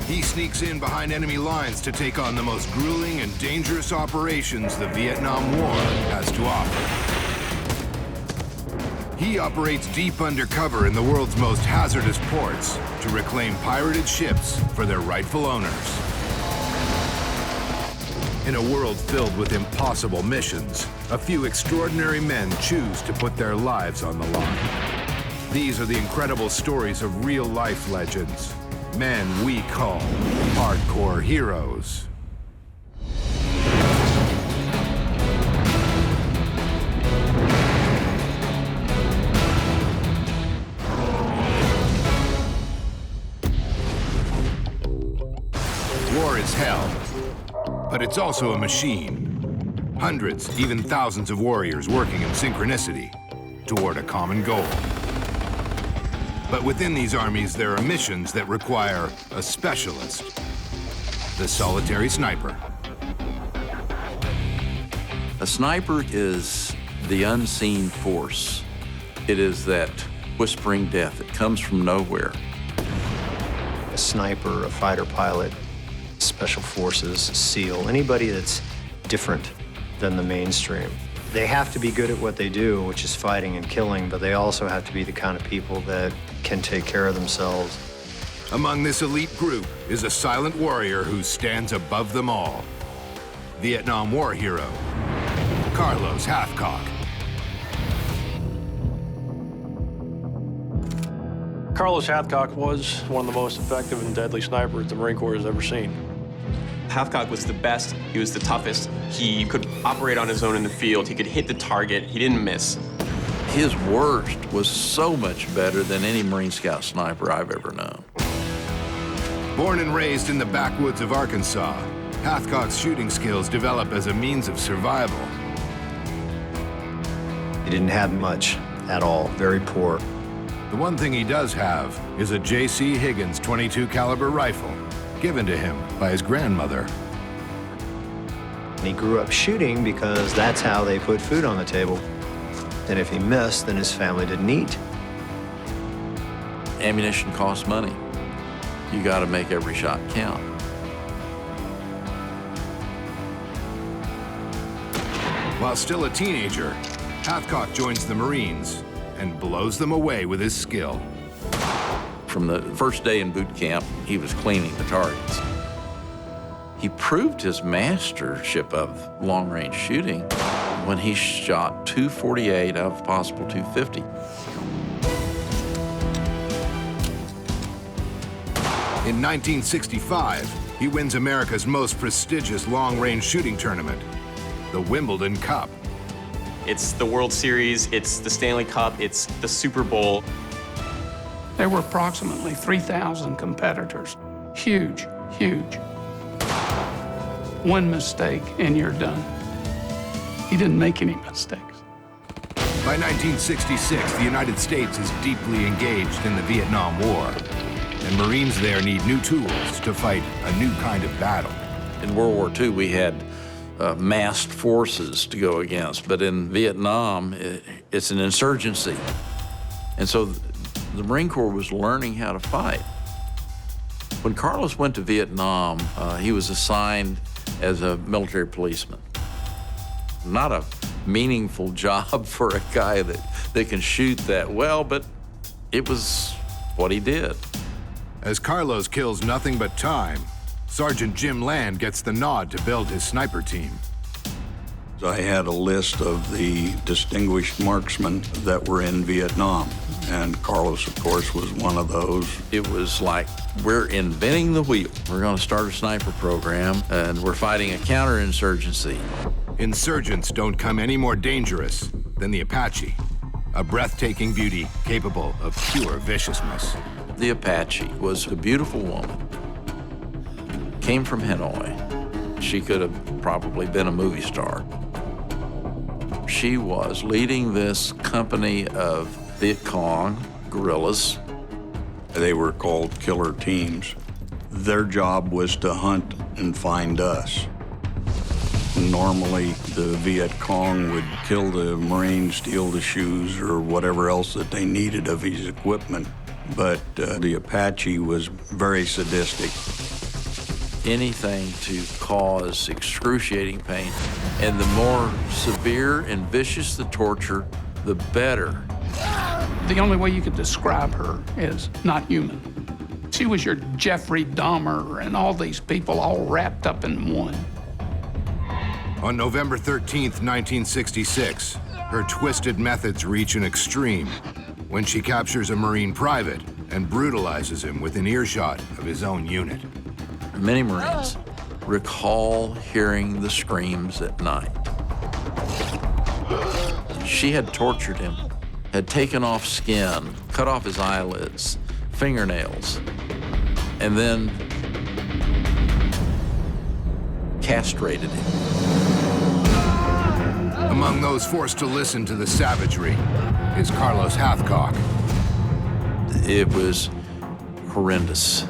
He sneaks in behind enemy lines to take on the most grueling and dangerous operations the Vietnam War has to offer. He operates deep undercover in the world's most hazardous ports to reclaim pirated ships for their rightful owners. In a world filled with impossible missions, a few extraordinary men choose to put their lives on the line. These are the incredible stories of real-life legends, men we call hardcore heroes. War is hell, but it's also a machine. Hundreds, even thousands of warriors working in synchronicity toward a common goal. But within these armies, there are missions that require a specialist. The solitary sniper. A sniper is the unseen force. It is that whispering death that comes from nowhere. A sniper, a fighter pilot, special forces, SEAL, anybody that's different than the mainstream. They have to be good at what they do, which is fighting and killing, but they also have to be the kind of people that can take care of themselves. Among this elite group is a silent warrior who stands above them all. Vietnam War hero, Carlos Hathcock. Carlos Hathcock was one of the most effective and deadly snipers the Marine Corps has ever seen. Hathcock was the best, he was the toughest. He could operate on his own in the field, he could hit the target, he didn't miss. His worst was so much better than any Marine Scout sniper I've ever known. Born and raised in the backwoods of Arkansas, Hathcock's shooting skills develop as a means of survival. He didn't have much at all, very poor. The one thing he does have is a J.C. Higgins .22 caliber rifle, given to him by his grandmother. He grew up shooting because that's how they put food on the table. And if he missed, then his family didn't eat. Ammunition costs money. You got to make every shot count. While still a teenager, Hathcock joins the Marines and blows them away with his skill. From the first day in boot camp, he was cleaning the targets. He proved his mastership of long-range shooting when he shot 248 out of possible 250. In 1965, he wins America's most prestigious long-range shooting tournament, the Wimbledon Cup. It's the World Series, it's the Stanley Cup, it's the Super Bowl. There were approximately 3,000 competitors. Huge, huge. One mistake and you're done. He didn't make any mistakes. By 1966, the United States is deeply engaged in the Vietnam War, and Marines there need new tools to fight a new kind of battle. In World War II, we had massed forces to go against, but in Vietnam, it's an insurgency. And so the Marine Corps was learning how to fight. When Carlos went to Vietnam, he was assigned as a military policeman. Not a meaningful job for a guy that can shoot that well, but it was what he did. As Carlos kills nothing but time, Sergeant Jim Land gets the nod to build his sniper team. I had a list of the distinguished marksmen that were in Vietnam, and Carlos, of course, was one of those. It was like, we're inventing the wheel. We're going to start a sniper program, and we're fighting a counterinsurgency. Insurgents don't come any more dangerous than the Apache, a breathtaking beauty capable of pure viciousness. The Apache was a beautiful woman. Came from Hanoi. She could have probably been a movie star. She was leading this company of Viet Cong guerrillas. They were called killer teams. Their job was to hunt and find us. Normally, the Viet Cong would kill the Marine, steal the shoes, or whatever else that they needed of his equipment. But the Apache was very sadistic. anything to cause excruciating pain. And the more severe and vicious the torture, the better. The only way you could describe her is not human. She was your Jeffrey Dahmer and all these people all wrapped up in one. On November 13th, 1966, her twisted methods reach an extreme when she captures a Marine private and brutalizes him within earshot of his own unit. Many Marines recall hearing the screams at night. She had tortured him, had taken off skin, cut off his eyelids, fingernails, and then castrated him. Among those forced to listen to the savagery is Carlos Hathcock. It was horrendous.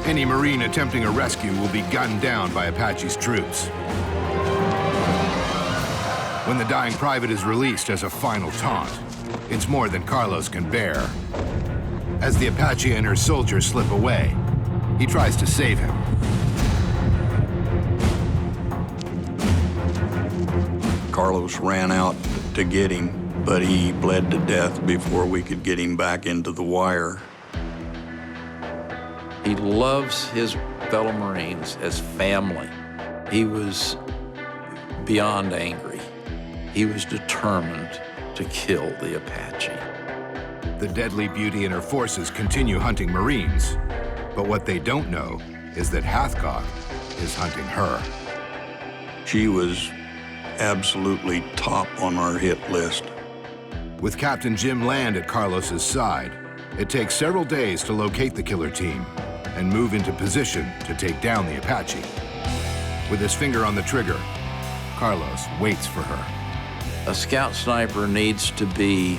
Any Marine attempting a rescue will be gunned down by Apache's troops. When the dying private is released as a final taunt, it's more than Carlos can bear. As the Apache and her soldiers slip away, he tries to save him. Carlos ran out to get him, but he bled to death before we could get him back into the wire. He loves his fellow Marines as family. He was beyond angry. He was determined to kill the Apache. The deadly beauty and her forces continue hunting Marines, but what they don't know is that Hathcock is hunting her. She was absolutely top on our hit list. With Captain Jim Land at Carlos's side, it takes several days to locate the killer team and move into position to take down the Apache. With his finger on the trigger, Carlos waits for her. A scout sniper needs to be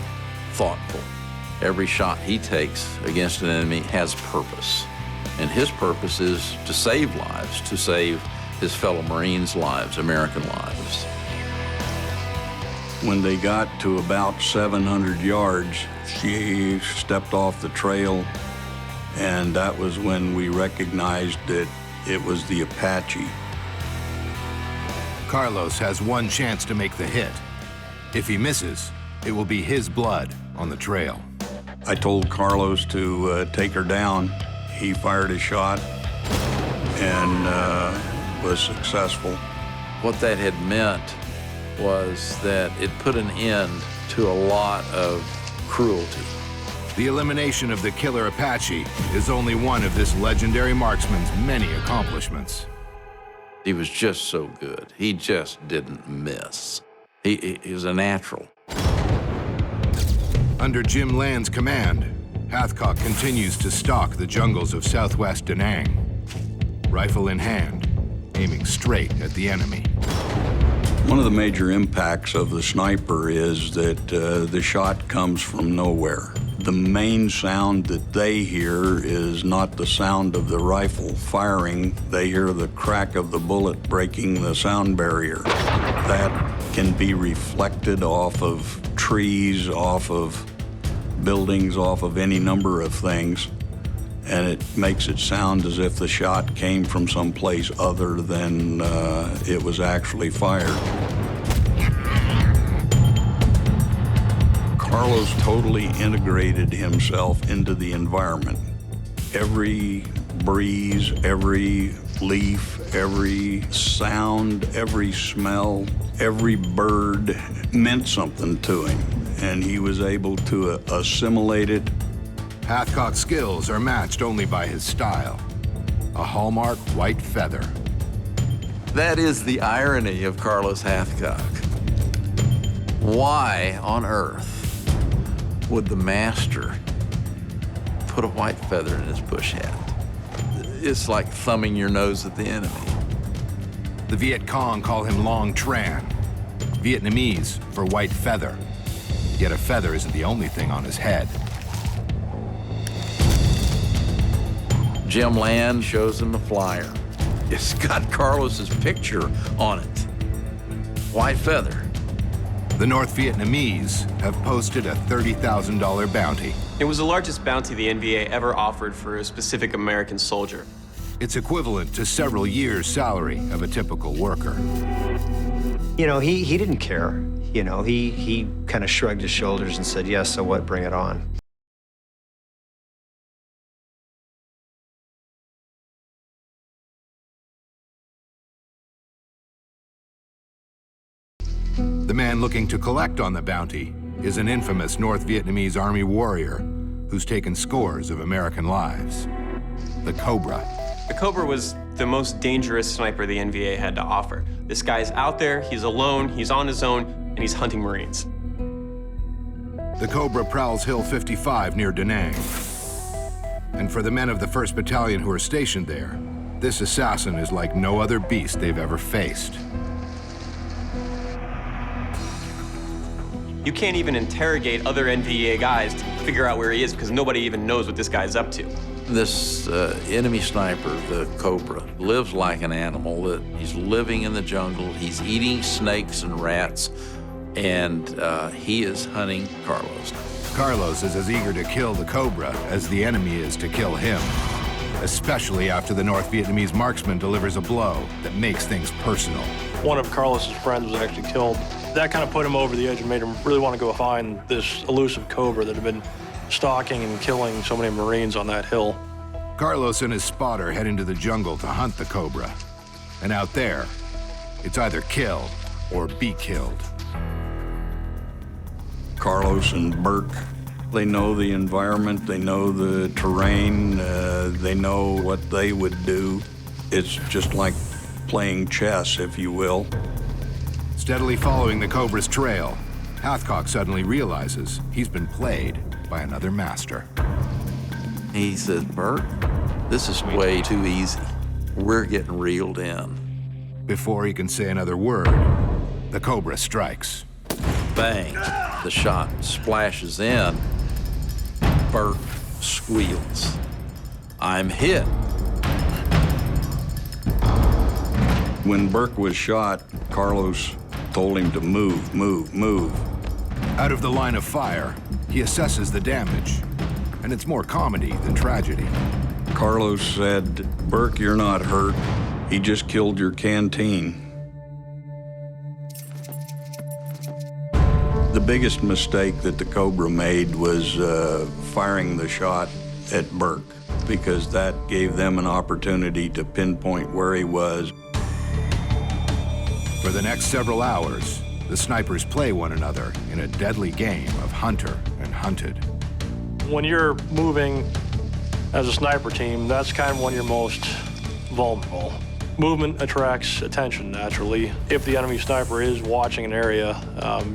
thoughtful. Every shot he takes against an enemy has purpose. And his purpose is to save lives, to save his fellow Marines' lives, American lives. When they got to about 700 yards, she stepped off the trail, and that was when we recognized that it was the Apache. Carlos has one chance to make the hit. If he misses, it will be his blood on the trail. I told Carlos to take her down. He fired a shot and was successful. What that had meant was that it put an end to a lot of cruelty. The elimination of the killer Apache is only one of this legendary marksman's many accomplishments. He was just so good. He just didn't miss. He was a natural. Under Jim Land's command, Hathcock continues to stalk the jungles of southwest Da Nang, rifle in hand, aiming straight at the enemy. One of the major impacts of the sniper is that the shot comes from nowhere. The main sound that they hear is not the sound of the rifle firing. They hear the crack of the bullet breaking the sound barrier. That can be reflected off of trees, off of buildings, off of any number of things, and it makes it sound as if the shot came from someplace other than it was actually fired. Carlos totally integrated himself into the environment. Every breeze, every leaf, every sound, every smell, every bird meant something to him, and he was able to assimilate it. Hathcock's skills are matched only by his style, a hallmark white feather. That is the irony of Carlos Hathcock. Why on earth would the master put a white feather in his bush hat? It's like thumbing your nose at the enemy. The Viet Cong call him Long Tran, Vietnamese for white feather. Yet a feather isn't the only thing on his head. Jim Land shows him the flyer. It's got Carlos's picture on it. White feather. The North Vietnamese have posted a $30,000 bounty. It was the largest bounty the NVA ever offered for a specific American soldier. It's equivalent to several years' salary of a typical worker. You know, he didn't care. You know, he kind of shrugged his shoulders and said, yes, so what, bring it on. The man looking to collect on the bounty is an infamous North Vietnamese Army warrior who's taken scores of American lives. The Cobra. The Cobra was the most dangerous sniper the NVA had to offer. This guy's out there, he's alone, he's on his own, and he's hunting Marines. The Cobra prowls Hill 55 near Da Nang. And for the men of the 1st Battalion who are stationed there, this assassin is like no other beast they've ever faced. You can't even interrogate other NVA guys to figure out where he is because nobody even knows what this guy's up to. This enemy sniper, the Cobra, lives like an animal. That he's living in the jungle, he's eating snakes and rats, and he is hunting Carlos. Carlos is as eager to kill the Cobra as the enemy is to kill him, especially after the North Vietnamese marksman delivers a blow that makes things personal. One of Carlos's friends was actually killed. That kind of put him over the edge and made him really want to go find this elusive Cobra that had been stalking and killing so many Marines on that hill. Carlos and his spotter head into the jungle to hunt the Cobra. And out there, it's either kill or be killed. Carlos and Burke, they know the environment, they know the terrain, they know what they would do. It's just like playing chess, if you will. Steadily following the Cobra's trail, Hathcock suddenly realizes he's been played by another master. He says, Bert, this is way too easy. We're getting reeled in. Before he can say another word, the Cobra strikes. Bang, the shot splashes in. Bert squeals. I'm hit. When Burke was shot, Carlos told him to move, move, move. Out of the line of fire, he assesses the damage, and it's more comedy than tragedy. Carlos said, Burke, you're not hurt. He just killed your canteen. The biggest mistake that the Cobra made was firing the shot at Burke, because that gave them an opportunity to pinpoint where he was. For the next several hours, the snipers play one another in a deadly game of hunter and hunted. When you're moving as a sniper team, that's kind of when you're most vulnerable. Movement attracts attention naturally. If the enemy sniper is watching an area,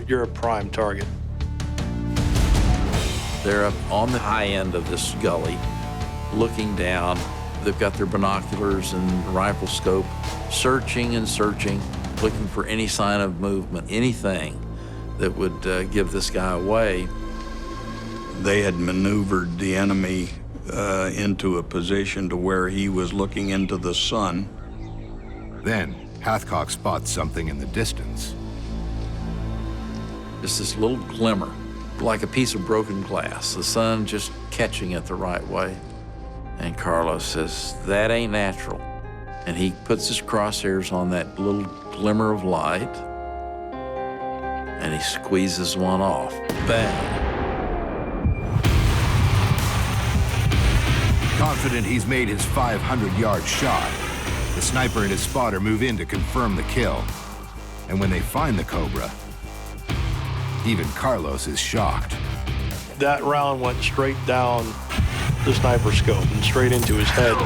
you're a prime target. They're up on the high end of this gully, looking down. They've got their binoculars and rifle scope, searching and searching, looking for any sign of movement, anything that would give this guy away. They had maneuvered the enemy into a position to where he was looking into the sun. Then, Hathcock spots something in the distance. Just this little glimmer, like a piece of broken glass, the sun just catching it the right way. And Carlos says, that ain't natural. And he puts his crosshairs on that little glimmer of light, and he squeezes one off. Bang. Confident he's made his 500-yard shot, the sniper and his spotter move in to confirm the kill. And when they find the Cobra, even Carlos is shocked. That round went straight down the sniper scope and straight into his head.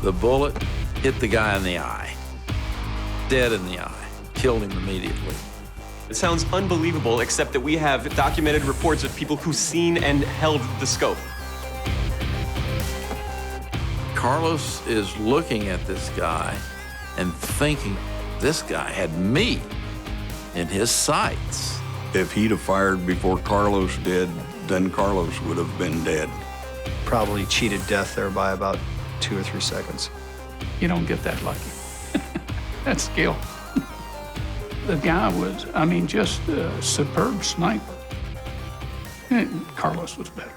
The bullet hit the guy in the eye. Dead in the eye. Killed him immediately. It sounds unbelievable, except that we have documented reports of people who've seen and held the scope. Carlos is looking at this guy and thinking, this guy had me in his sights. If he'd have fired before Carlos did, then Carlos would have been dead. Probably cheated death there by about 2 or 3 seconds. You don't get that lucky. That's skill. The guy was, I mean, just a superb sniper. And Carlos was better.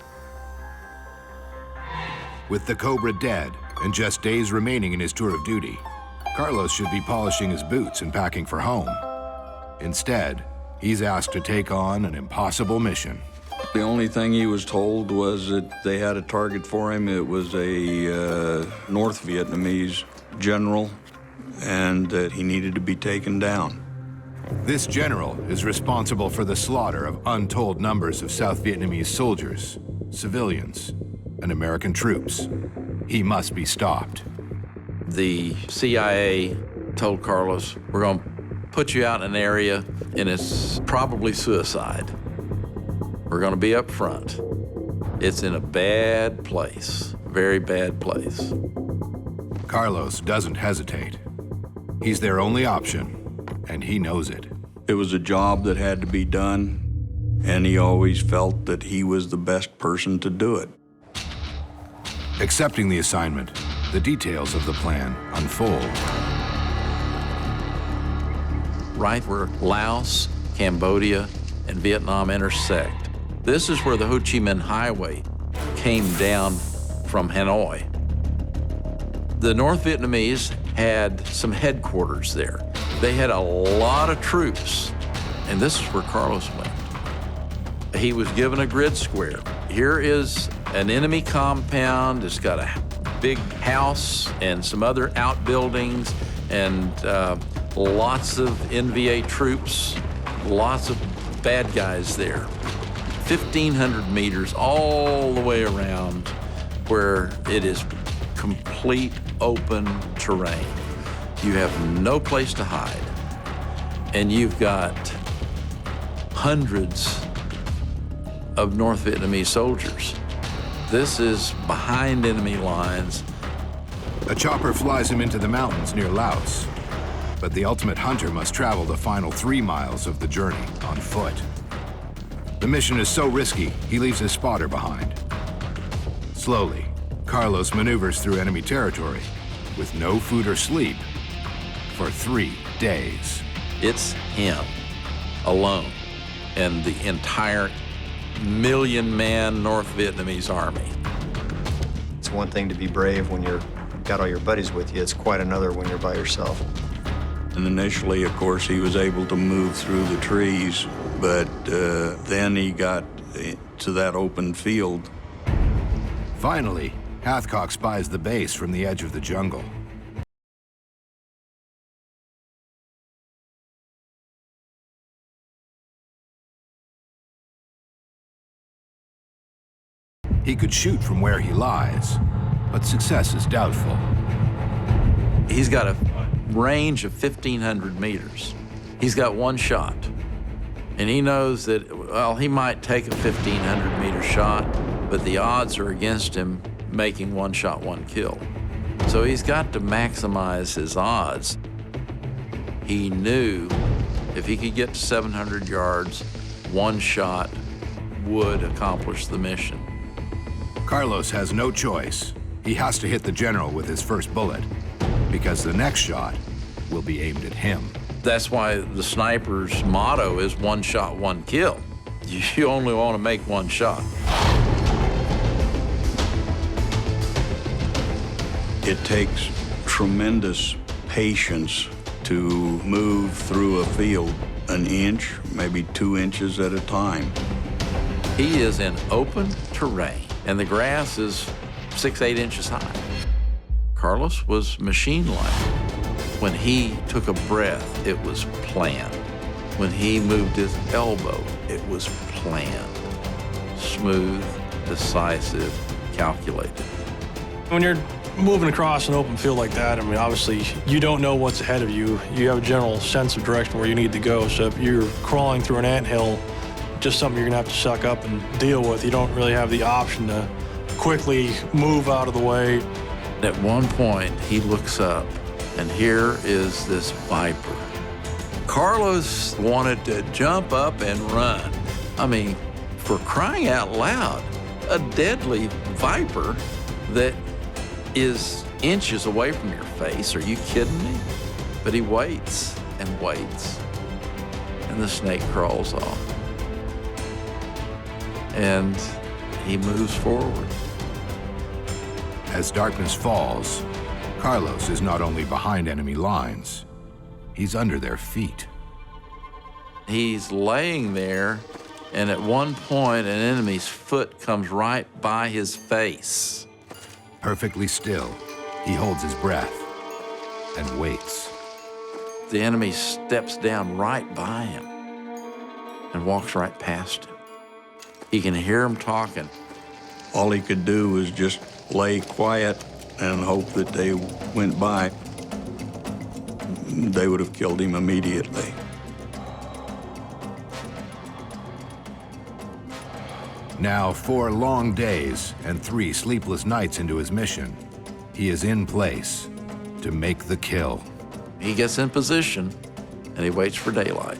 With the Cobra dead, and just days remaining in his tour of duty, Carlos should be polishing his boots and packing for home. Instead, he's asked to take on an impossible mission. The only thing he was told was that they had a target for him. It was a North Vietnamese general, and that he needed to be taken down. This general is responsible for the slaughter of untold numbers of South Vietnamese soldiers, civilians, and American troops. He must be stopped. The CIA told Carlos, we're going to put you out in an area, and it's probably suicide. We're going to be up front. It's in a bad place, very bad place. Carlos doesn't hesitate. He's their only option, and he knows it. It was a job that had to be done, and he always felt that he was the best person to do it. Accepting the assignment, the details of the plan unfold. Right where Laos, Cambodia, and Vietnam intersect. This is where the Ho Chi Minh Highway came down from Hanoi. The North Vietnamese had some headquarters there. They had a lot of troops, and this is where Carlos went. He was given a grid square. Here is an enemy compound. It's got a big house and some other outbuildings and lots of NVA troops, lots of bad guys there. 1,500 meters all the way around where it is complete open terrain. You have no place to hide. And you've got hundreds of North Vietnamese soldiers. This is behind enemy lines. A chopper flies him into the mountains near Laos, but the ultimate hunter must travel the final 3 miles of the journey on foot. The mission is so risky, he leaves his spotter behind. Slowly, Carlos maneuvers through enemy territory with no food or sleep for 3 days. It's him alone and the entire million-man North Vietnamese army. It's one thing to be brave when you've got all your buddies with you. It's quite another when you're by yourself. And initially, of course, he was able to move through the trees, but then he got to that open field. Finally, Hathcock spies the base from the edge of the jungle. He could shoot from where he lies, but success is doubtful. He's got a range of 1,500 meters. He's got one shot. And he knows that, well, he might take a 1,500 meter shot, but the odds are against him making one shot, one kill. So he's got to maximize his odds. He knew if he could get to 700 yards, one shot would accomplish the mission. Carlos has no choice. He has to hit the general with his first bullet, because the next shot will be aimed at him. That's why the sniper's motto is one shot, one kill. You only want to make one shot. It takes tremendous patience to move through a field an inch, maybe 2 inches at a time. He is in open terrain, and the grass is 6-8 inches high. Carlos was machine-like. When he took a breath, it was planned. When he moved his elbow, it was planned. Smooth, decisive, calculated. When you're moving across an open field like that, I mean, obviously, you don't know what's ahead of you. You have a general sense of direction where you need to go. So if you're crawling through an anthill, just something you're gonna have to suck up and deal with. You don't really have the option to quickly move out of the way. At one point, he looks up, and here is this viper. Carlos wanted to jump up and run. I mean, for crying out loud, a deadly viper that is inches away from your face. Are you kidding me? But he waits and waits, and the snake crawls off. And he moves forward. As darkness falls, Carlos is not only behind enemy lines, he's under their feet. He's laying there, and at one point, an enemy's foot comes right by his face. Perfectly still, he holds his breath and waits. The enemy steps down right by him and walks right past him. He can hear him talking. All he could do was just lay quiet and hope that they went by. They would have killed him immediately. Now, 4 long days and 3 sleepless nights into his mission, he is in place to make the kill. He gets in position, and he waits for daylight.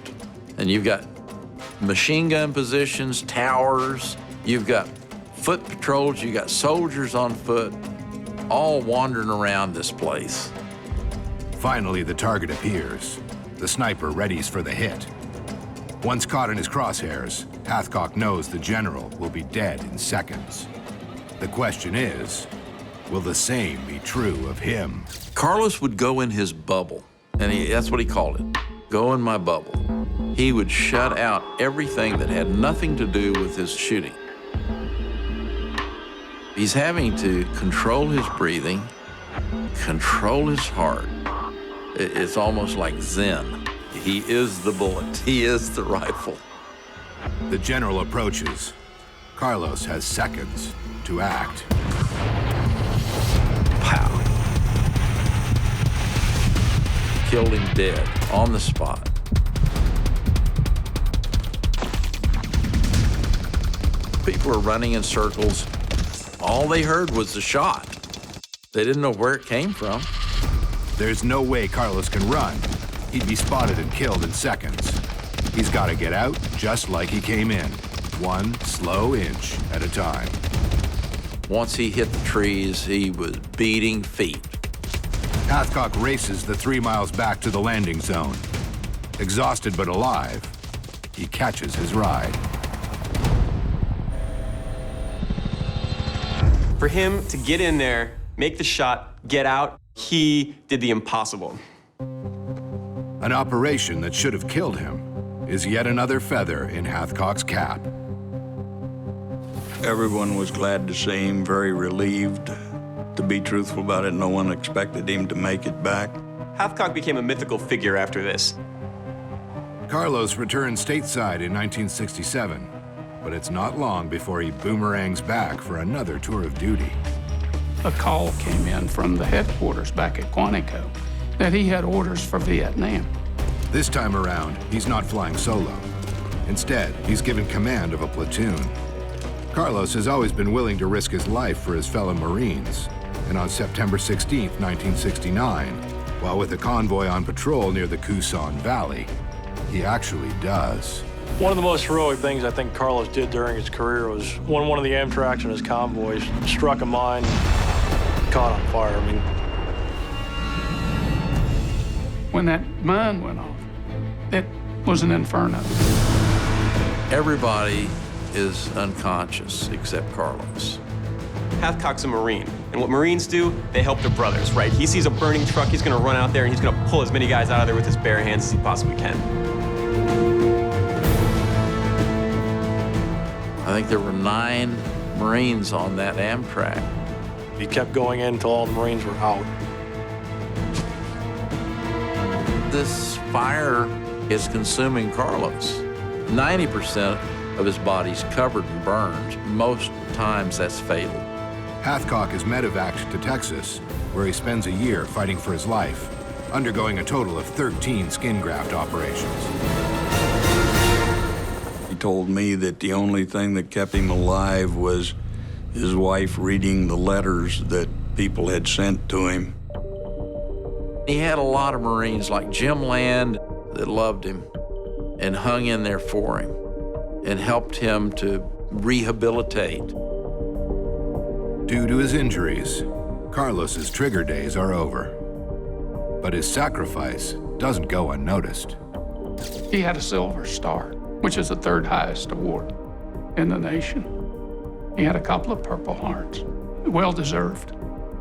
And you've got machine gun positions, towers, you've got foot patrols, you've got soldiers on foot, all wandering around this place. Finally, the target appears. The sniper readies for the hit. Once caught in his crosshairs, Hathcock knows the general will be dead in seconds. The question is, will the same be true of him? Carlos would go in his bubble, and that's what he called it, go in my bubble. He would shut out everything that had nothing to do with his shooting. He's having to control his breathing, control his heart. It's almost like Zen. He is the bullet. He is the rifle. The general approaches. Carlos has seconds to act. Pow. Killed him dead on the spot. People are running in circles. All they heard was the shot. They didn't know where it came from. There's no way Carlos can run. He'd be spotted and killed in seconds. He's got to get out just like he came in, 1 slow inch at a time. Once he hit the trees, he was beating feet. Hathcock races the 3 miles back to the landing zone. Exhausted but alive, he catches his ride. For him to get in there, make the shot, get out, he did the impossible. An operation that should have killed him is yet another feather in Hathcock's cap. Everyone was glad to see him, very relieved. To be truthful about it, no one expected him to make it back. Hathcock became a mythical figure after this. Carlos returned stateside in 1967, but it's not long before he boomerangs back for another tour of duty. A call came in from the headquarters back at Quantico that he had orders for Vietnam. This time around, he's not flying solo. Instead, he's given command of a platoon. Carlos has always been willing to risk his life for his fellow Marines, and on September 16, 1969, while with a convoy on patrol near the Coo San Valley, he actually does. One of the most heroic things I think Carlos did during his career was when one of the Amtraks in his convoys struck a mine, caught on fire. I mean, When that mine went off, it was an inferno. Everybody is unconscious except Carlos. Hathcock's a Marine, and what Marines do, they help their brothers, right? He sees a burning truck, he's gonna run out there and he's gonna pull as many guys out of there with his bare hands as he possibly can. I think there were 9 Marines on that Amtrak. he kept going in until all the Marines were out. This fire is consuming Carlos. 90% of his body's covered in burns. Most times that's fatal. Hathcock is medevaced to Texas, where he spends a year fighting for his life, undergoing a total of 13 skin graft operations. He told me that the only thing that kept him alive was his wife reading the letters that people had sent to him. He had a lot of Marines like Jim Land that loved him and hung in there for him and helped him to rehabilitate. Due to his injuries, Carlos's trigger days are over. But his sacrifice doesn't go unnoticed. He had a Silver Star, which is the third highest award in the nation. He had a couple of Purple Hearts, well deserved.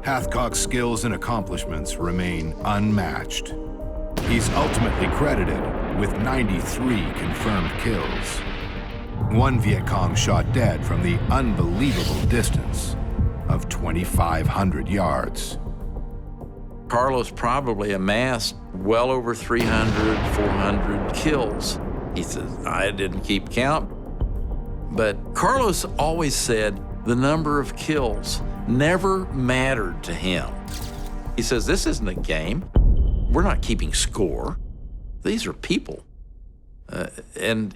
Hathcock's skills and accomplishments remain unmatched. He's ultimately credited with 93 confirmed kills. One Viet Cong shot dead from the unbelievable distance of 2,500 yards. Carlos probably amassed well over 300, 400 kills. He says, I didn't keep count. But Carlos always said the number of kills never mattered to him. He says, this isn't a game. We're not keeping score. These are people. And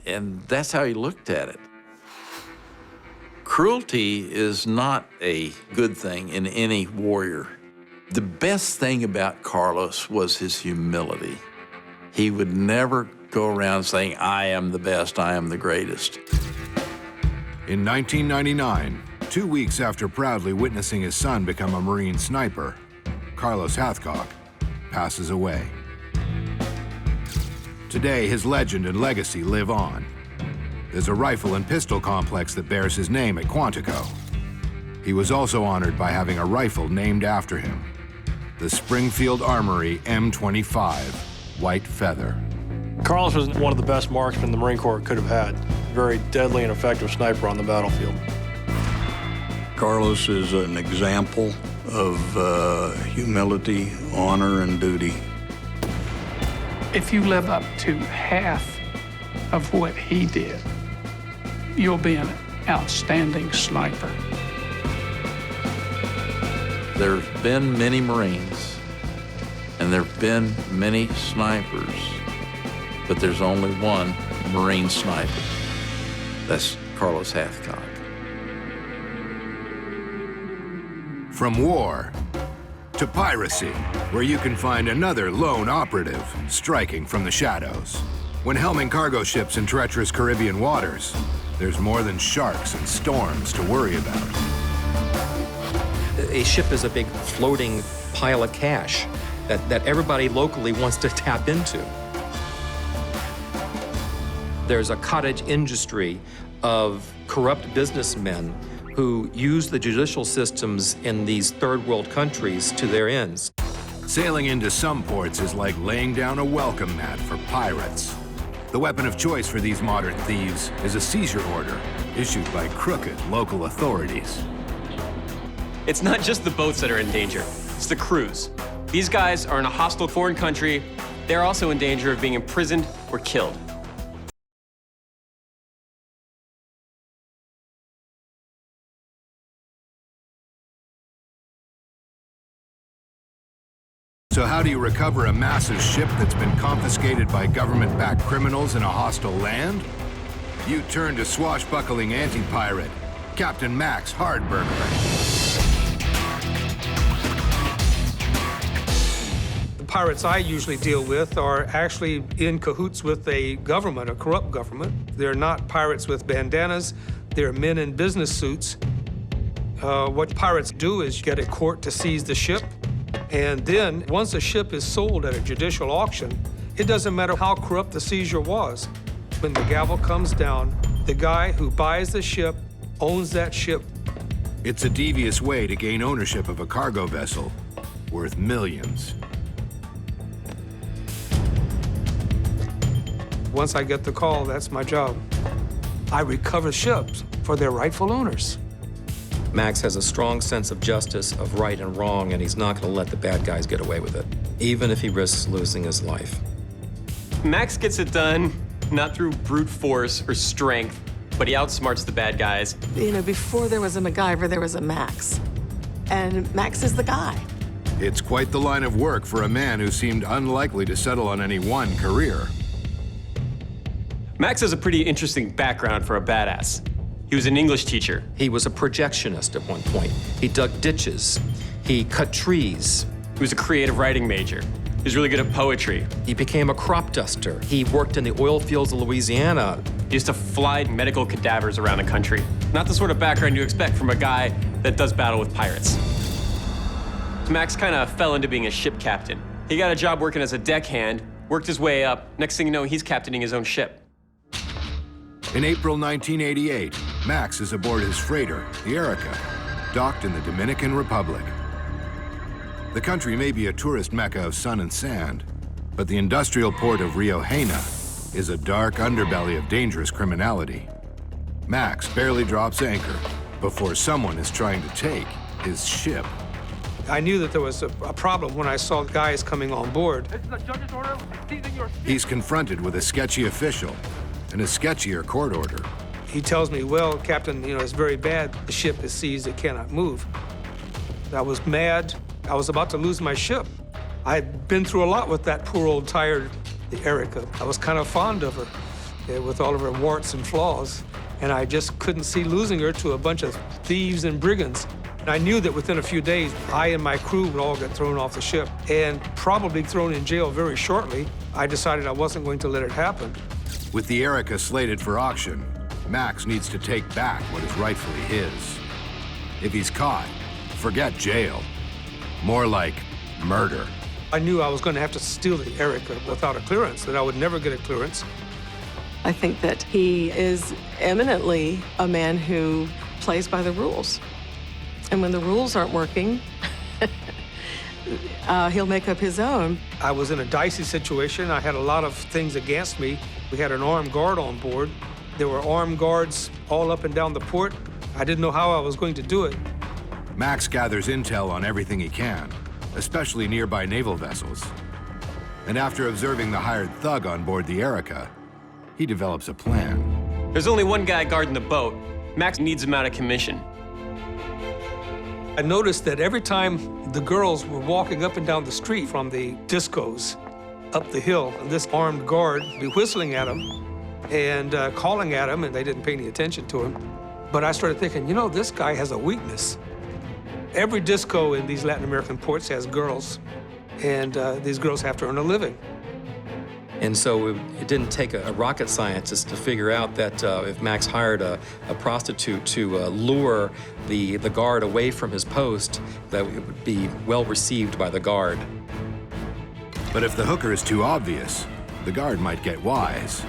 that's how he looked at it. Cruelty is not a good thing in any warrior. The best thing about Carlos was his humility. He would never go around saying, I am the best, I am the greatest. In 1999, 2 weeks after proudly witnessing his son become a Marine sniper, Carlos Hathcock passes away. Today, his legend and legacy live on. There's a rifle and pistol complex that bears his name at Quantico. He was also honored by having a rifle named after him, the Springfield Armory M25 White Feather. Carlos was one of the best marksmen the Marine Corps could have had. Very deadly and effective sniper on the battlefield. Carlos is an example of humility, honor, and duty. If you live up to half of what he did, you'll be an outstanding sniper. There have been many Marines, and there have been many snipers, but there's only one Marine sniper. That's Carlos Hathcock. From war to piracy, where you can find another lone operative striking from the shadows. When helming cargo ships in treacherous Caribbean waters, there's more than sharks and storms to worry about. A ship is a big floating pile of cash that everybody locally wants to tap into. There's a cottage industry of corrupt businessmen who use the judicial systems in these third world countries to their ends. Sailing into some ports is like laying down a welcome mat for pirates. The weapon of choice for these modern thieves is a seizure order issued by crooked local authorities. It's not just the boats that are in danger, it's the crews. These guys are in a hostile foreign country. They're also in danger of being imprisoned or killed. So how do you recover a massive ship that's been confiscated by government-backed criminals in a hostile land? You turn to swashbuckling anti-pirate, Captain Max Hardberger. The pirates I usually deal with are actually in cahoots with a government, a corrupt government. They're not pirates with bandanas. They're men in business suits. What pirates do is get a court to seize the ship. And then, once a ship is sold at a judicial auction, it doesn't matter how corrupt the seizure was. When the gavel comes down, the guy who buys the ship owns that ship. It's a devious way to gain ownership of a cargo vessel worth millions. Once I get the call, that's my job. I recover ships for their rightful owners. Max has a strong sense of justice, of right and wrong, and he's not going to let the bad guys get away with it, even if he risks losing his life. Max gets it done, not through brute force or strength, but he outsmarts the bad guys. You know, before there was a MacGyver, there was a Max. And Max is the guy. It's quite the line of work for a man who seemed unlikely to settle on any one career. Max has a pretty interesting background for a badass. He was an English teacher. He was a projectionist at one point. He dug ditches. He cut trees. He was a creative writing major. He was really good at poetry. He became a crop duster. He worked in the oil fields of Louisiana. He used to fly medical cadavers around the country. Not the sort of background you expect from a guy that does battle with pirates. Max kind of fell into being a ship captain. He got a job working as a deckhand, worked his way up. Next thing you know, he's captaining his own ship. In April 1988, Max is aboard his freighter, the Erica, docked in the Dominican Republic. The country may be a tourist mecca of sun and sand, but the industrial port of Rio Haina is a dark underbelly of dangerous criminality. Max barely drops anchor before someone is trying to take his ship. I knew that there was a problem when I saw guys coming on board. He's confronted with a sketchy official and a sketchier court order. He tells me, well, Captain, it's very bad. The ship is seized, it cannot move. I was mad. I was about to lose my ship. I had been through a lot with that poor old tired Erica. I was kind of fond of her, with all of her warts and flaws. And I just couldn't see losing her to a bunch of thieves and brigands. And I knew that within a few days, I and my crew would all get thrown off the ship and probably thrown in jail very shortly. I decided I wasn't going to let it happen. With the Erica slated for auction, Max needs to take back what is rightfully his. If he's caught, forget jail. More like murder. I knew I was going to have to steal the Erica without a clearance, that I would never get a clearance. I think that he is eminently a man who plays by the rules. And when the rules aren't working, he'll make up his own. I was in a dicey situation. I had a lot of things against me. We had an armed guard on board. There were armed guards all up and down the port. I didn't know how I was going to do it. Max gathers intel on everything he can, especially nearby naval vessels. And after observing the hired thug on board the Erica, he develops a plan. There's only one guy guarding the boat. Max needs him out of commission. I noticed that every time the girls were walking up and down the street from the discos up the hill, this armed guard would be whistling at them and calling at them, and they didn't pay any attention to him. But I started thinking, this guy has a weakness. Every disco in these Latin American ports has girls, and these girls have to earn a living. And so it didn't take a rocket scientist to figure out that if Max hired a prostitute to lure the guard away from his post, that it would be well received by the guard. But if the hooker is too obvious, the guard might get wise.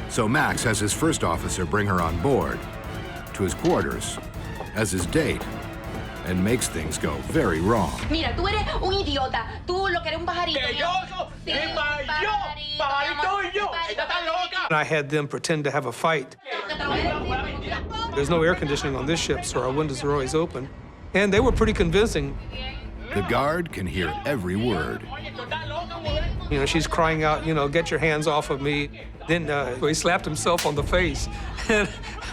So Max has his first officer bring her on board, to his quarters, as his date, and makes things go very wrong. Mira, tú eres un idiota. Tú lo que eres un pajarito. And I had them pretend to have a fight. There's no air conditioning on this ship, so our windows are always open. And they were pretty convincing. The guard can hear every word. She's crying out, get your hands off of me. Then he slapped himself on the face. And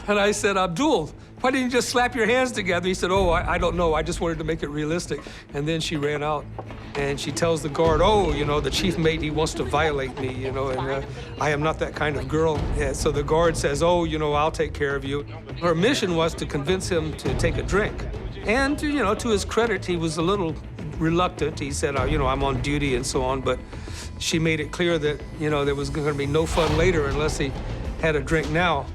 I said, Abdul, why didn't you just slap your hands together? He said, oh, I don't know. I just wanted to make it realistic. And then she ran out. And she tells the guard, oh, the chief mate, he wants to violate me, and I am not that kind of girl. And so the guard says, oh, I'll take care of you. Her mission was to convince him to take a drink. And, to his credit, he was a little reluctant. He said, I'm on duty and so on. But she made it clear that, there was going to be no fun later unless he had a drink now.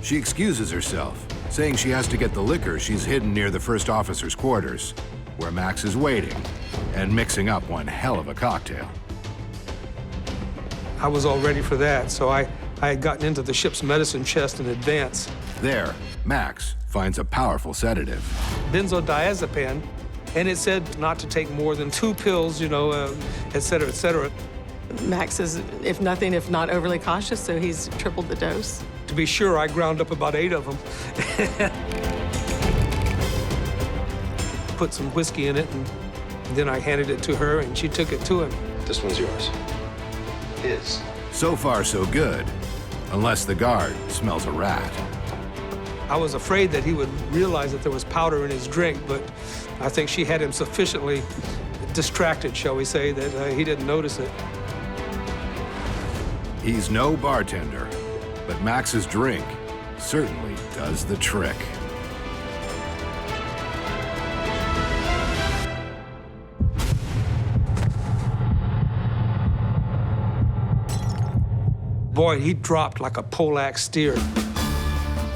She excuses herself, saying she has to get the liquor she's hidden near the first officer's quarters, where Max is waiting and mixing up one hell of a cocktail. I was all ready for that, so I had gotten into the ship's medicine chest in advance. There, Max finds a powerful sedative. Benzodiazepam, and it said not to take more than 2 pills, et cetera, et cetera. Max is, if not overly cautious, so he's tripled the dose. To be sure, I ground up about 8 of them. Put some whiskey in it, and then I handed it to her, and she took it to him. This one's yours. His. So far, so good, unless the guard smells a rat. I was afraid that he would realize that there was powder in his drink, but I think she had him sufficiently distracted, shall we say, that he didn't notice it. He's no bartender, but Max's drink certainly does the trick. Boy, he dropped like a poleaxe steer.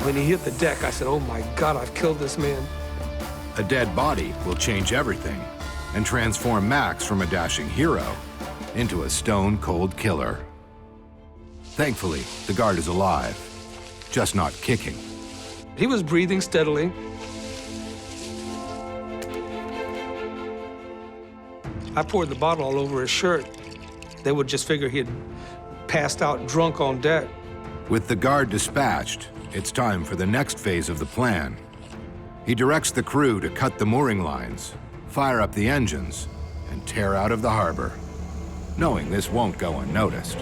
When he hit the deck, I said, oh my God, I've killed this man. A dead body will change everything and transform Max from a dashing hero into a stone-cold killer. Thankfully, the guard is alive, just not kicking. He was breathing steadily. I poured the bottle all over his shirt. They would just figure he had passed out drunk on deck. With the guard dispatched, it's time for the next phase of the plan. He directs the crew to cut the mooring lines, fire up the engines, and tear out of the harbor, knowing this won't go unnoticed.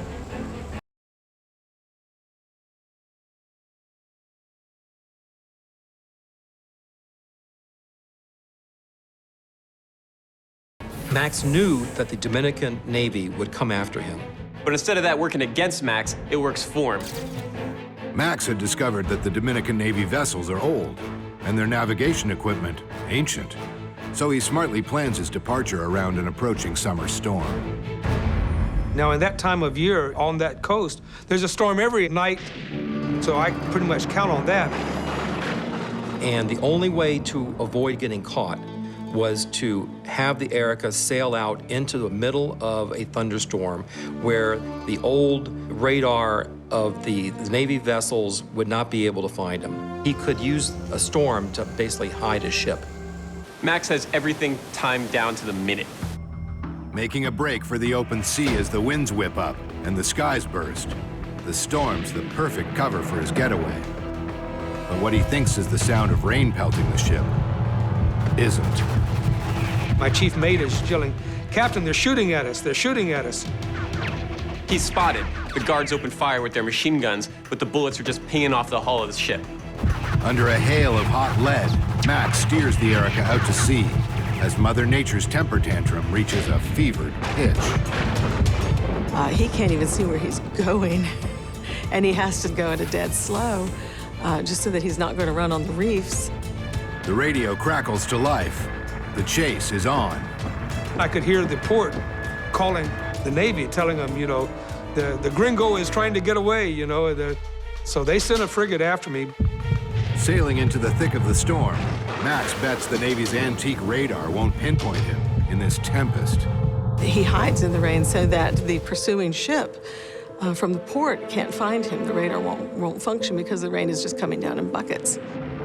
Max knew that the Dominican Navy would come after him. But instead of that working against Max, it works for him. Max had discovered that the Dominican Navy vessels are old, and their navigation equipment ancient. So he smartly plans his departure around an approaching summer storm. Now, in that time of year on that coast, there's a storm every night, so I pretty much count on that. And the only way to avoid getting caught was to have the Erica sail out into the middle of a thunderstorm where the old radar of the Navy vessels would not be able to find him. He could use a storm to basically hide his ship. Max has everything timed down to the minute. Making a break for the open sea as the winds whip up and the skies burst. The storm's the perfect cover for his getaway. But what he thinks is the sound of rain pelting the ship isn't. My chief mate is yelling, "Captain, they're shooting at us, they're shooting at us." He's spotted. The guards open fire with their machine guns, but the bullets are just pinging off the hull of the ship. Under a hail of hot lead, Max steers the Erica out to sea as Mother Nature's temper tantrum reaches a fevered pitch. He can't even see where he's going, and he has to go at a dead slow just so that he's not going to run on the reefs. The radio crackles to life. The chase is on. I could hear the port calling the Navy, telling them, you know, the gringo is trying to get away, you know. So they sent a frigate after me. Sailing into the thick of the storm, Max bets the Navy's antique radar won't pinpoint him in this tempest. He hides in the rain so that the pursuing ship from the port can't find him. The radar won't function because the rain is just coming down in buckets.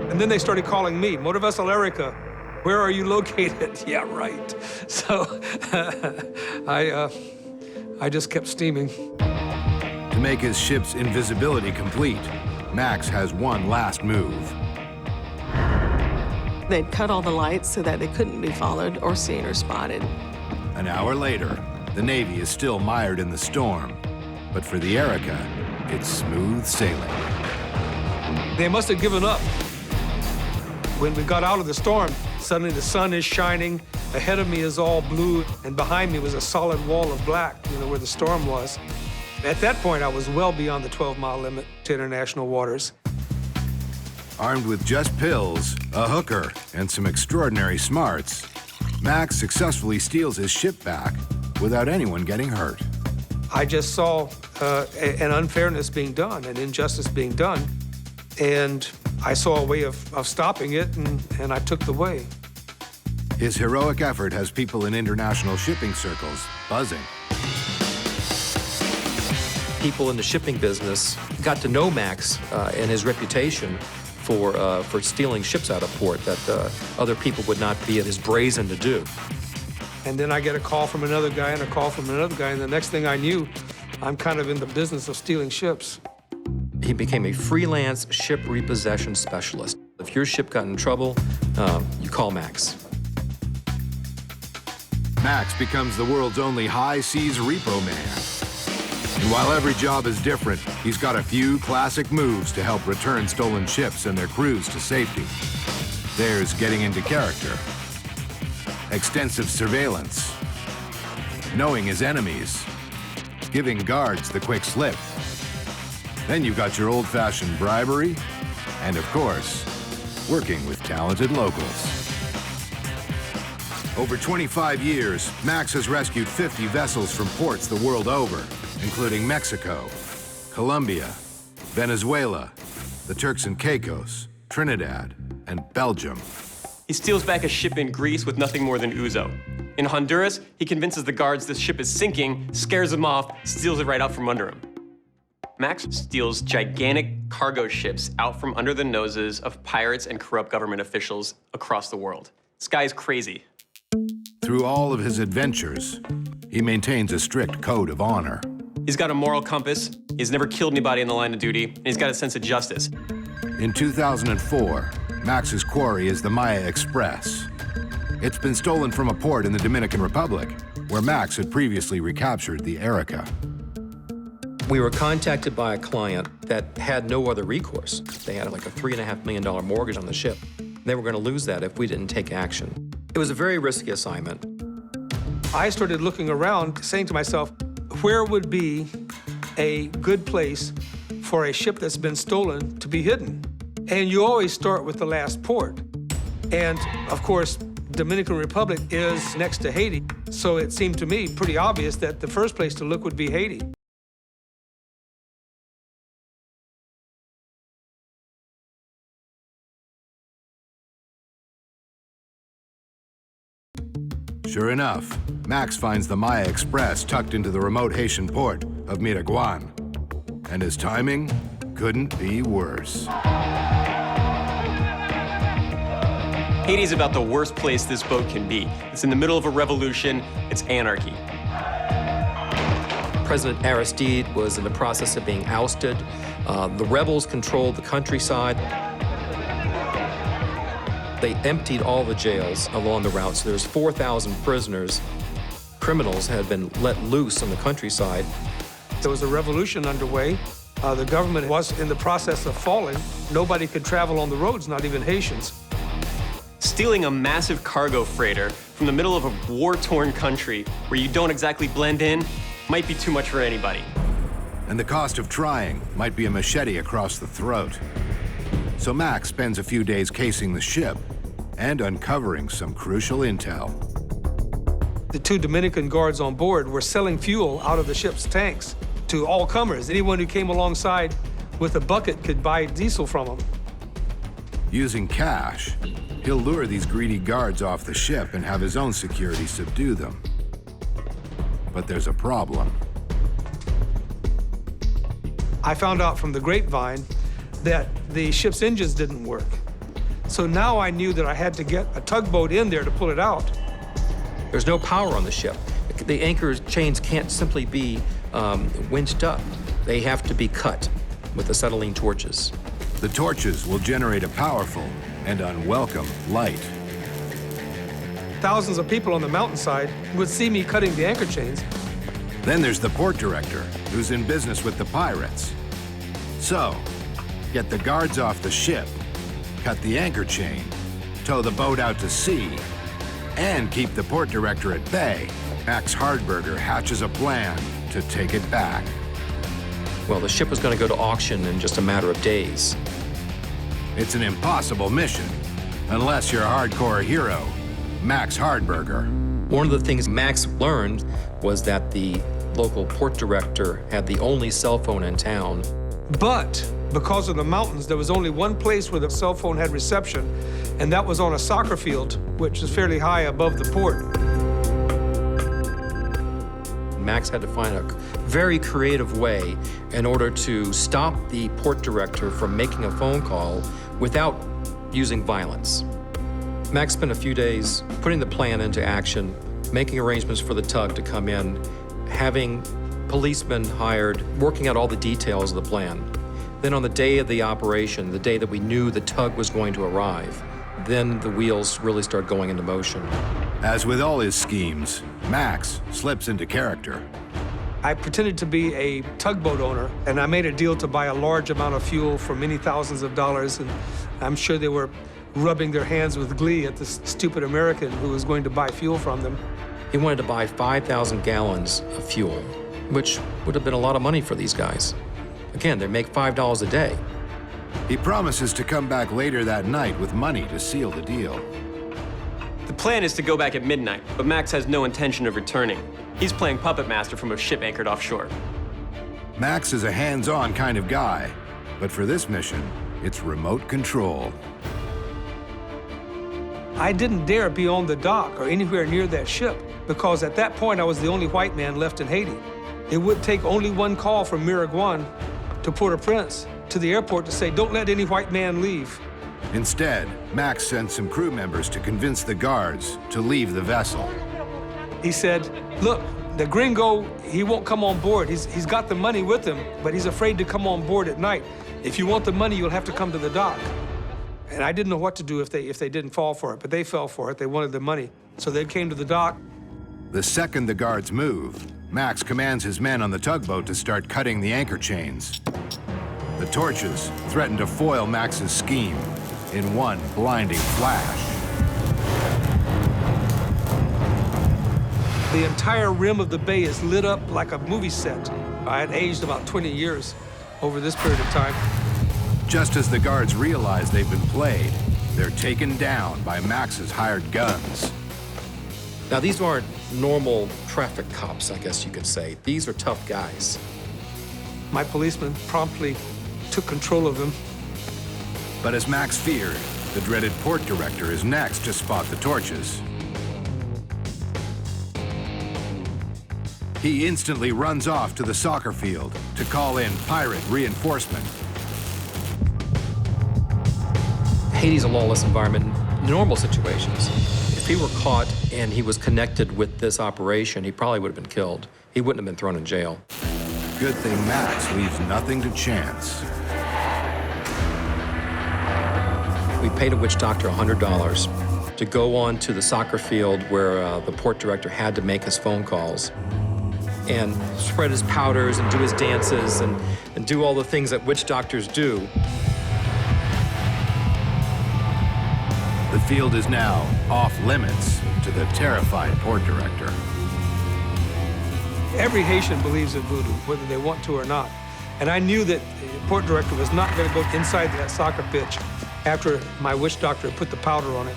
And then they started calling me, Motor Vessel Erica, where are you located? Yeah, right. So I just kept steaming. To make his ship's invisibility complete, Max has one last move. They'd cut all the lights so that they couldn't be followed or seen or spotted. An hour later, the Navy is still mired in the storm. But for the Erica, it's smooth sailing. They must have given up. When we got out of the storm, suddenly the sun is shining, ahead of me is all blue, and behind me was a solid wall of black, you know, where the storm was. At that point, I was well beyond the 12-mile limit to international waters. Armed with just pills, a hooker, and some extraordinary smarts, Max successfully steals his ship back without anyone getting hurt. I just saw an unfairness being done, an injustice being done, and I saw a way of stopping it, and I took the way. His heroic effort has people in international shipping circles buzzing. People in the shipping business got to know Max and his reputation for stealing ships out of port that other people would not be as brazen to do. And then I get a call from another guy and a call from another guy, and the next thing I knew, I'm kind of in the business of stealing ships. He became a freelance ship repossession specialist. If your ship got in trouble, you call Max. Max becomes the world's only high seas repo man. And while every job is different, he's got a few classic moves to help return stolen ships and their crews to safety. There's getting into character, extensive surveillance, knowing his enemies, giving guards the quick slip. Then you've got your old-fashioned bribery, and of course, working with talented locals. Over 25 years, Max has rescued 50 vessels from ports the world over, including Mexico, Colombia, Venezuela, the Turks and Caicos, Trinidad, and Belgium. He steals back a ship in Greece with nothing more than ouzo. In Honduras, he convinces the guards this ship is sinking, scares them off, steals it right out from under him. Max steals gigantic cargo ships out from under the noses of pirates and corrupt government officials across the world. This guy's crazy. Through all of his adventures, he maintains a strict code of honor. He's got a moral compass, he's never killed anybody in the line of duty, and he's got a sense of justice. In 2004, Max's quarry is the Maya Express. It's been stolen from a port in the Dominican Republic, where Max had previously recaptured the Erica. We were contacted by a client that had no other recourse. They had like a $3.5 million mortgage on the ship. They were going to lose that if we didn't take action. It was a very risky assignment. I started looking around, saying to myself, where would be a good place for a ship that's been stolen to be hidden? And you always start with the last port. And of course, Dominican Republic is next to Haiti. So it seemed to me pretty obvious that the first place to look would be Haiti. Sure enough, Max finds the Maya Express tucked into the remote Haitian port of Miraguan. And his timing couldn't be worse. Haiti's about the worst place this boat can be. It's in the middle of a revolution, it's anarchy. President Aristide was in the process of being ousted. The rebels controlled the countryside. They emptied all the jails along the route, so there's 4,000 prisoners. Criminals had been let loose in the countryside. There was a revolution underway. The government was in the process of falling. Nobody could travel on the roads, not even Haitians. Stealing a massive cargo freighter from the middle of a war-torn country where you don't exactly blend in might be too much for anybody. And the cost of trying might be a machete across the throat. So Max spends a few days casing the ship and uncovering some crucial intel. The two Dominican guards on board were selling fuel out of the ship's tanks to all comers. Anyone who came alongside with a bucket could buy diesel from them. Using cash, he'll lure these greedy guards off the ship and have his own security subdue them. But there's a problem. I found out from the grapevine that the ship's engines didn't work. So now I knew that I had to get a tugboat in there to pull it out. There's no power on the ship. The anchor chains can't simply be winched up. They have to be cut with acetylene torches. The torches will generate a powerful and unwelcome light. Thousands of people on the mountainside would see me cutting the anchor chains. Then there's the port director, who's in business with the pirates. So, get the guards off the ship, cut the anchor chain, tow the boat out to sea, and keep the port director at bay. Max Hardberger hatches a plan to take it back. Well, the ship was going to go to auction in just a matter of days. It's an impossible mission, unless you're a hardcore hero, Max Hardberger. One of the things Max learned was that the local port director had the only cell phone in town. But because of the mountains, there was only one place where the cell phone had reception, and that was on a soccer field, which is fairly high above the port. Max had to find a very creative way in order to stop the port director from making a phone call without using violence. Max spent a few days putting the plan into action, making arrangements for the tug to come in, having policemen hired, working out all the details of the plan. Then on the day of the operation, the day that we knew the tug was going to arrive, then the wheels really start going into motion. As with all his schemes, Max slips into character. I pretended to be a tugboat owner, and I made a deal to buy a large amount of fuel for many thousands of dollars, and I'm sure they were rubbing their hands with glee at this stupid American who was going to buy fuel from them. He wanted to buy 5,000 gallons of fuel, which would have been a lot of money for these guys. Again, they make $5 a day. He promises to come back later that night with money to seal the deal. The plan is to go back at midnight, but Max has no intention of returning. He's playing puppet master from a ship anchored offshore. Max is a hands-on kind of guy, but for this mission, it's remote control. I didn't dare be on the dock or anywhere near that ship because at that point I was the only white man left in Haiti. It would take only one call from Miraguan to Port-au-Prince to the airport to say, don't let any white man leave. Instead, Max sent some crew members to convince the guards to leave the vessel. He said, look, the gringo, he won't come on board. He's got the money with him, but he's afraid to come on board at night. If you want the money, you'll have to come to the dock. And I didn't know what to do if they didn't fall for it, but they fell for it. They wanted the money. So they came to the dock. The second the guards move, Max commands his men on the tugboat to start cutting the anchor chains. The torches threaten to foil Max's scheme in one blinding flash. The entire rim of the bay is lit up like a movie set. I had aged about 20 years over this period of time. Just as the guards realize they've been played, they're taken down by Max's hired guns. Now, these aren't normal traffic cops, I guess you could say. These are tough guys. My policeman promptly took control of them. But as Max feared, the dreaded port director is next to spot the torches. He instantly runs off to the soccer field to call in pirate reinforcement. Haiti's a lawless environment in normal situations. If he were caught and he was connected with this operation, he probably would have been killed. He wouldn't have been thrown in jail. Good thing Max leaves nothing to chance. We paid a witch doctor $100 to go on to the soccer field where the port director had to make his phone calls and spread his powders and do his dances and do all the things that witch doctors do. The field is now off limits to the terrified port director. Every Haitian believes in voodoo, whether they want to or not. And I knew that the port director was not going to go inside that soccer pitch after my witch doctor put the powder on it.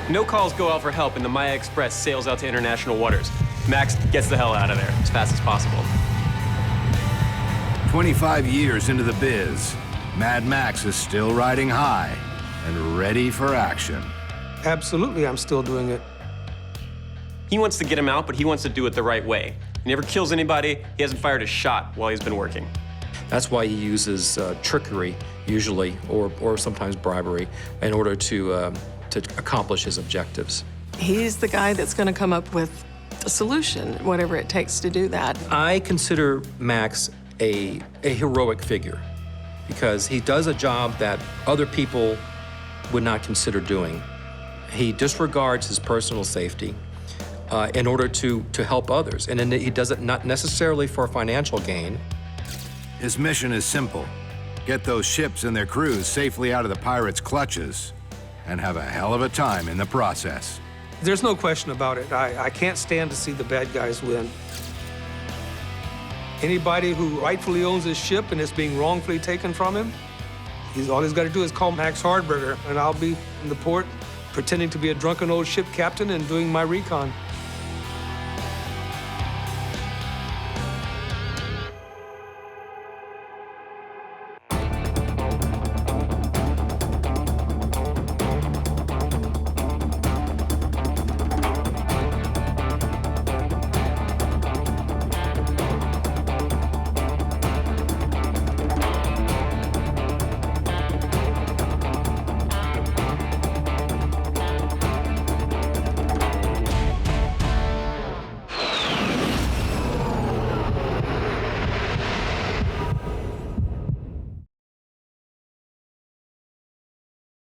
No calls go out for help, and the Maya Express sails out to international waters. Max gets the hell out of there as fast as possible. 25 years into the biz, Mad Max is still riding high and ready for action. Absolutely, I'm still doing it. He wants to get him out, but he wants to do it the right way. He never kills anybody. He hasn't fired a shot while he's been working. That's why he uses trickery, usually, or sometimes bribery, in order to accomplish his objectives. He's the guy that's going to come up with a solution, whatever it takes to do that. I consider Max a heroic figure because he does a job that other people would not consider doing. He disregards his personal safety in order to help others, and then he does it not necessarily for financial gain. His mission is simple: get those ships and their crews safely out of the pirates' clutches and have a hell of a time in the process. There's no question about it. I can't stand to see the bad guys win. Anybody who rightfully owns his ship and it's being wrongfully taken from him, all he's got to do is call Max Hardberger, and I'll be in the port pretending to be a drunken old ship captain and doing my recon.